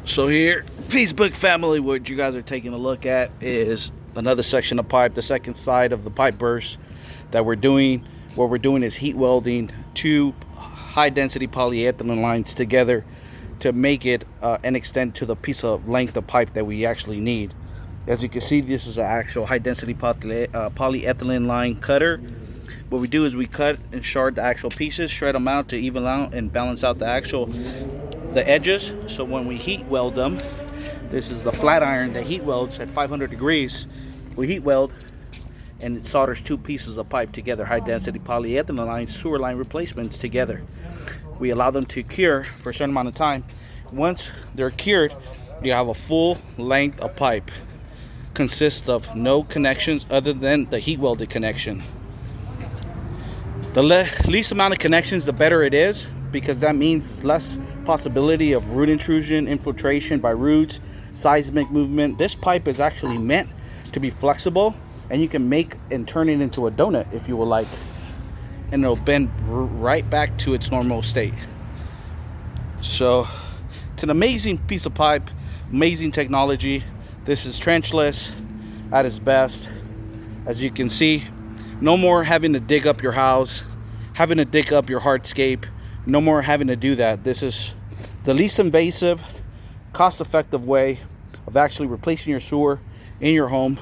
So here, Facebook family, what you guys are taking a look at is another section of pipe, the second side of the pipe burst that we're doing. What we're doing is heat welding two high density polyethylene lines together to make it an extent to the piece of length of pipe that we actually need. As you can see, this is an actual high density polyethylene line cutter. What we do is we cut and shard the actual pieces, shred them out to even out and balance out the edges. So when we heat weld them, this is the flat iron that heat welds at 500 degrees. We heat weld and it solders two pieces of pipe together, high density polyethylene line sewer line replacements together. We allow them to cure for a certain amount of time. Once they're cured, you have a full length of pipe. Consists of no connections other than the heat welded connection. The least amount of connections, the better it is, because that means less possibility of root intrusion, infiltration by roots, seismic movement. This pipe is actually meant to be flexible, and you can make and turn it into a donut if you would like, and it'll bend right back to its normal state. So it's an amazing piece of pipe, amazing technology. This is trenchless at its best. As you can see, no more having to dig up your house, having to dig up your hardscape. No more having to do that. This is the least invasive, cost-effective way of actually replacing your sewer in your home.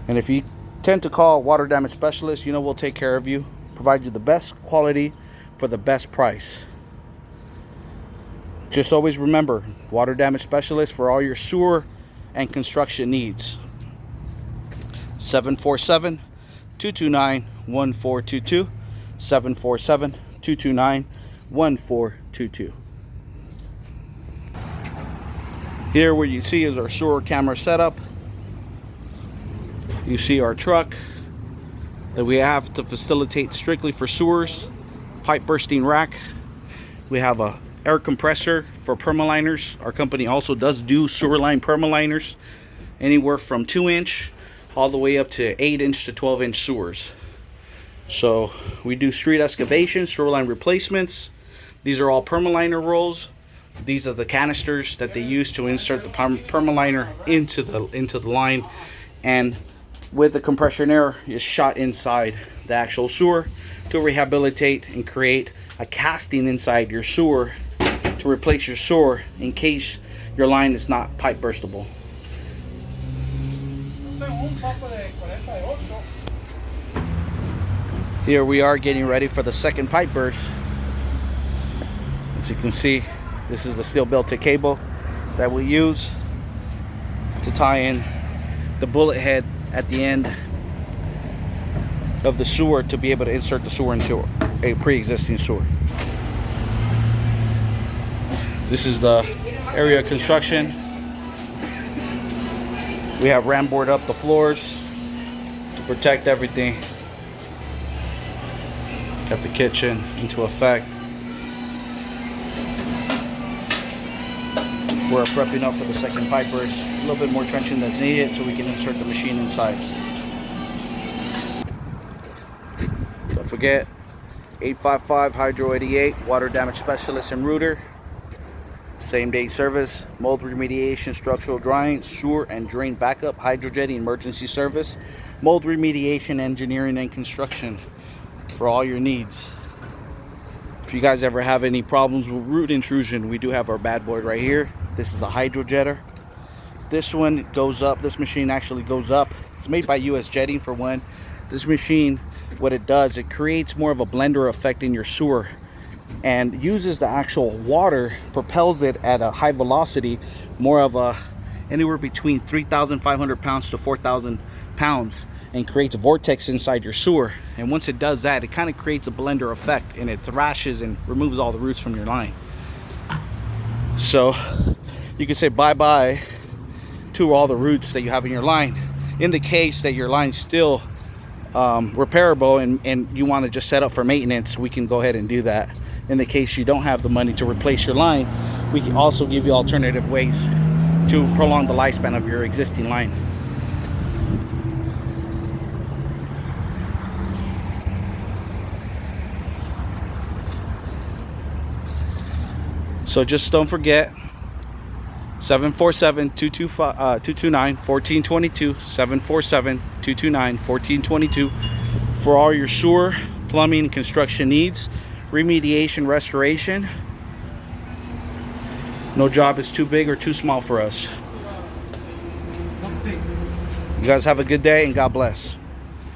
And if you tend to call water damage specialists, we'll take care of you, provide you the best quality for the best price. Just always remember, water damage specialist for all your sewer and construction needs. 747-229-1422. 747-229-1422. Here what you see is our sewer camera setup. You see our truck that we have to facilitate strictly for sewers, pipe bursting rack. We have a air compressor for permaliners. Our company also does do sewer line permaliners, anywhere from 2-inch all the way up to 8-inch to 12-inch sewers. So we do street excavation, sewer line replacements. These are all permaliner rolls. These are the canisters that they use to insert the permaliner into the line, and with the compression air is shot inside the actual sewer to rehabilitate and create a casting inside your sewer to replace your sewer in case your line is not pipe burstable. Here we are getting ready for the second pipe burst. As you can see, this is the steel belted cable that we use to tie in the bullet head at the end of the sewer to be able to insert the sewer into a pre-existing sewer. This is the area of construction. We have ram board up the floors to protect everything. Got the kitchen into effect. We're prepping up for the second pipe burst. A little bit more trenching that's needed so we can insert the machine inside. Don't forget, 855 Hydro 88, water damage specialist and rooter. Same day service, mold remediation, structural drying, sewer and drain backup, hydrojetting emergency service, mold remediation, engineering and construction for all your needs. If you guys ever have any problems with root intrusion, we do have our bad boy right here. This is the hydrojetter. This one goes up. This machine actually goes up. It's made by US Jetting for one. This machine, what it does, it creates more of a blender effect in your sewer and uses the actual water, propels it at a high velocity, more of a anywhere between 3,500 pounds to 4,000 pounds, and creates a vortex inside your sewer. And once it does that, it kind of creates a blender effect and it thrashes and removes all the roots from your line. So you can say bye-bye to all the roots that you have in your line. In the case that your line's still repairable and you want to just set up for maintenance, we can go ahead and do that. In the case you don't have the money to replace your line, we can also give you alternative ways to prolong the lifespan of your existing line. So just don't forget 747-229-1422, 747-229-1422 for all your sewer, plumbing, and construction needs, remediation, restoration. No job is too big or too small for us. You guys have a good day and God bless.